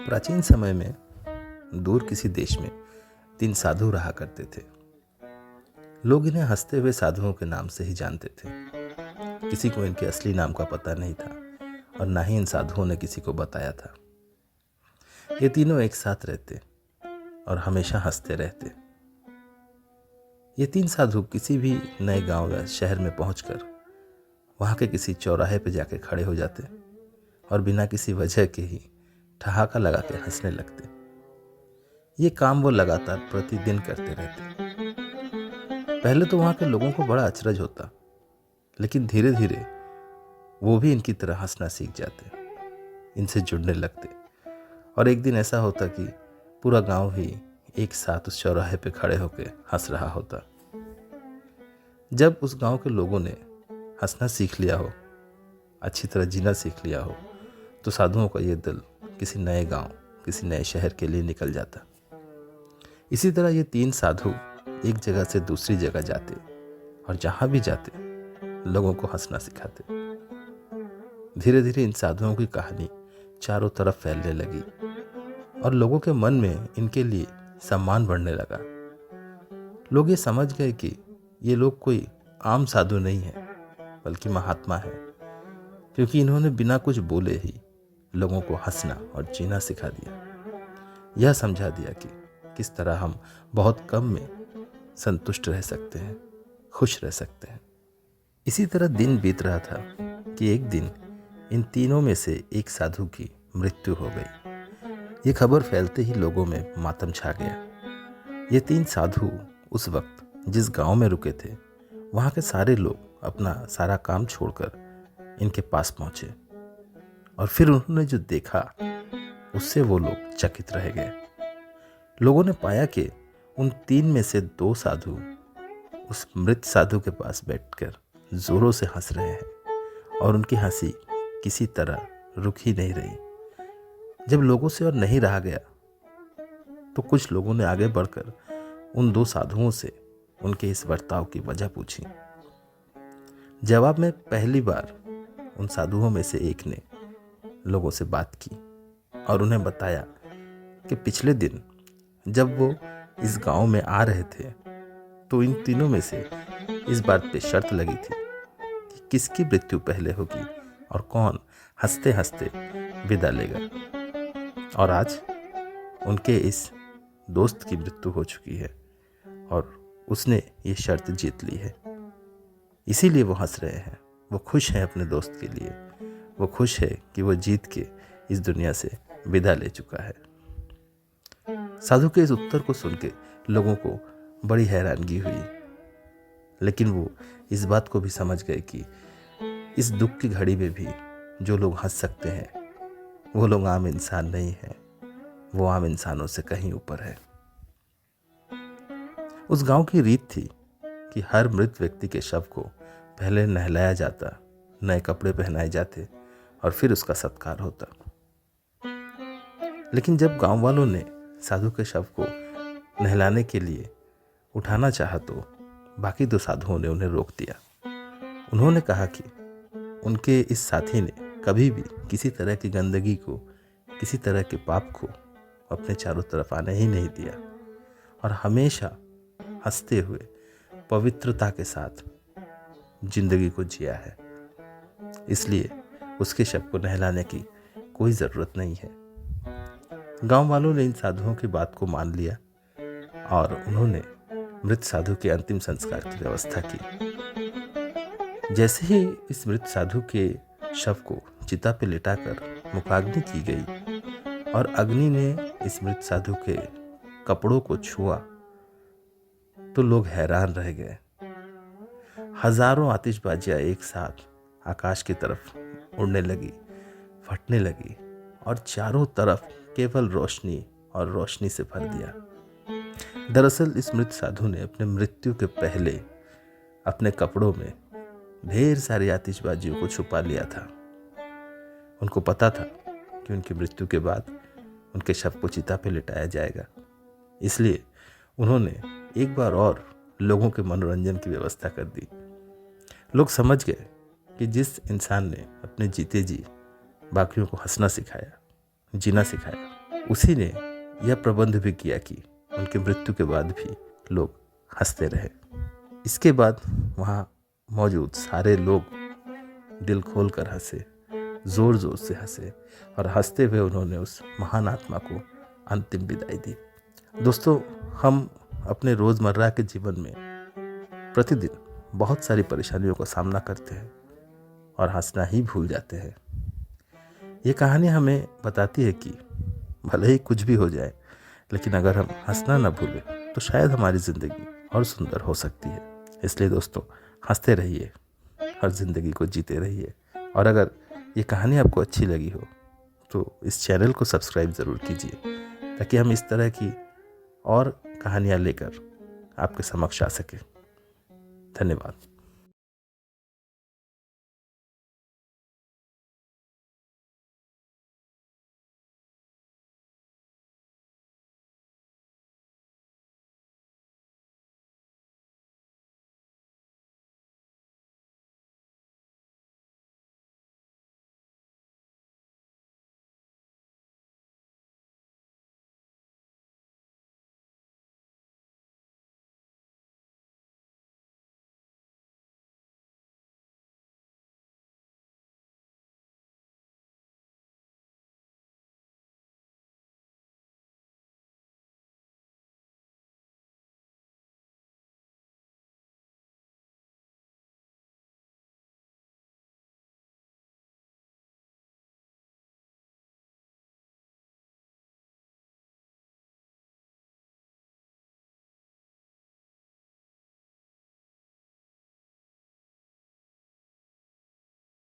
प्राचीन समय में दूर किसी देश में 3 साधु रहा करते थे। लोग इन्हें हंसते हुए साधुओं के नाम से ही जानते थे। किसी को इनके असली नाम का पता नहीं था और ना ही इन साधुओं ने किसी को बताया था। ये तीनों एक साथ रहते और हमेशा हंसते रहते। ये 3 साधु किसी भी नए गांव या शहर में पहुंचकर वहां के किसी चौराहे पर जाके खड़े हो जाते और बिना किसी वजह के ही ठहाका लगा के हंसने लगते। ये काम वो लगातार प्रतिदिन करते रहते। पहले तो वहां के लोगों को बड़ा अचरज होता, लेकिन धीरे धीरे वो भी इनकी तरह हंसना सीख जाते, इनसे जुड़ने लगते। और एक दिन ऐसा होता कि पूरा गांव ही एक साथ उस चौराहे पे खड़े होकर हंस रहा होता। जब उस गांव के लोगों ने हंसना सीख लिया हो, अच्छी तरह जीना सीख लिया हो, तो साधुओं का ये दिल किसी नए गांव, किसी नए शहर के लिए निकल जाता। इसी तरह ये 3 साधु एक जगह से दूसरी जगह जाते और जहां भी जाते लोगों को हंसना सिखाते। धीरे धीरे इन साधुओं की कहानी चारों तरफ फैलने लगी और लोगों के मन में इनके लिए सम्मान बढ़ने लगा। लोग ये समझ गए कि ये लोग कोई आम साधु नहीं है, बल्कि महात्मा है, क्योंकि इन्होंने बिना कुछ बोले ही लोगों को हंसना और जीना सिखा दिया। यह समझा दिया कि किस तरह हम बहुत कम में संतुष्ट रह सकते हैं, खुश रह सकते हैं। इसी तरह दिन बीत रहा था कि एक दिन इन तीनों में से एक साधु की मृत्यु हो गई। ये खबर फैलते ही लोगों में मातम छा गया। ये 3 साधु उस वक्त जिस गांव में रुके थे, वहां के सारे लोग अपना सारा काम छोड़कर इनके पास पहुंचे और फिर उन्होंने जो देखा उससे वो लोग चकित रह गए। लोगों ने पाया कि उन 3 में से 2 साधु उस मृत साधु के पास बैठकर जोरों से हंस रहे हैं और उनकी हंसी किसी तरह रुक ही नहीं रही। जब लोगों से और नहीं रहा गया तो कुछ लोगों ने आगे बढ़कर उन 2 साधुओं से उनके इस बर्ताव की वजह पूछी। जवाब में पहली बार उन साधुओं में से एक ने लोगों से बात की और उन्हें बताया कि पिछले दिन जब वो इस गांव में आ रहे थे तो इन तीनों में से इस बात पे शर्त लगी थी कि किसकी मृत्यु पहले होगी और कौन हंसते हंसते विदा लेगा। और आज उनके इस दोस्त की मृत्यु हो चुकी है और उसने ये शर्त जीत ली है। इसीलिए वो हंस रहे हैं, वो खुश हैं अपने दोस्त के लिए, वो खुश है कि वो जीत के इस दुनिया से विदा ले चुका है। साधु के इस उत्तर को सुन के लोगों को बड़ी हैरानगी हुई, लेकिन वो इस बात को भी समझ गए कि इस दुख की घड़ी में भी जो लोग हंस सकते हैं वो लोग आम इंसान नहीं हैं, वो आम इंसानों से कहीं ऊपर है। उस गांव की रीत थी कि हर मृत व्यक्ति के शव को पहले नहलाया जाता, नए कपड़े पहनाए जाते और फिर उसका सत्कार होता। लेकिन जब गांव वालों ने साधु के शव को नहलाने के लिए उठाना चाहा तो बाकी 2 साधुओं ने उन्हें रोक दिया। उन्होंने कहा कि उनके इस साथी ने कभी भी किसी तरह की गंदगी को, किसी तरह के पाप को अपने चारों तरफ आने ही नहीं दिया और हमेशा हंसते हुए पवित्रता के साथ जिंदगी को जिया है। इसलिए उसके शव को नहलाने की कोई ज़रूरत नहीं है। गांव वालों ने इन साधुओं की बात को मान लिया और उन्होंने मृत साधु के अंतिम संस्कार की व्यवस्था की। जैसे ही इस मृत साधु के शव को चिता पे लिटाकर मुखाग्नि की गई और अग्नि ने इस मृत साधु के कपड़ों को छुआ तो लोग हैरान रह गए। हजारों आतिशबाजियां एक साथ आकाश की तरफ उड़ने लगी, फटने लगी और चारों तरफ केवल रोशनी और रोशनी से भर दिया। दरअसल इस मृत साधु ने अपने मृत्यु के पहले अपने कपड़ों में ढेर सारी आतिशबाजियों को छुपा लिया था। उनको पता था कि उनकी मृत्यु के बाद उनके शव को चिता पे लिटाया जाएगा, इसलिए उन्होंने एक बार और लोगों के मनोरंजन की व्यवस्था कर दी। लोग समझ गए कि जिस इंसान ने अपने जीते जी बाकियों को हंसना सिखाया, जीना सिखाया, उसी ने यह प्रबंध भी किया कि उनकी मृत्यु के बाद भी लोग हंसते रहे। इसके बाद वहाँ मौजूद सारे लोग दिल खोल कर हंसे, ज़ोर ज़ोर से हंसे और हंसते हुए उन्होंने उस महान आत्मा को अंतिम विदाई दी। दोस्तों, हम अपने रोज़मर्रा के जीवन में प्रतिदिन बहुत सारी परेशानियों का सामना करते हैं और हंसना ही भूल जाते हैं। ये कहानी हमें बताती है कि भले ही कुछ भी हो जाए, लेकिन अगर हम हंसना ना भूलें तो शायद हमारी ज़िंदगी और सुंदर हो सकती है। इसलिए दोस्तों, हंसते रहिए, हर ज़िंदगी को जीते रहिए। और अगर ये कहानी आपको अच्छी लगी हो तो इस चैनल को सब्सक्राइब ज़रूर कीजिए, ताकि हम इस तरह की और कहानियाँ लेकर आपके समक्ष आ सकें। धन्यवाद।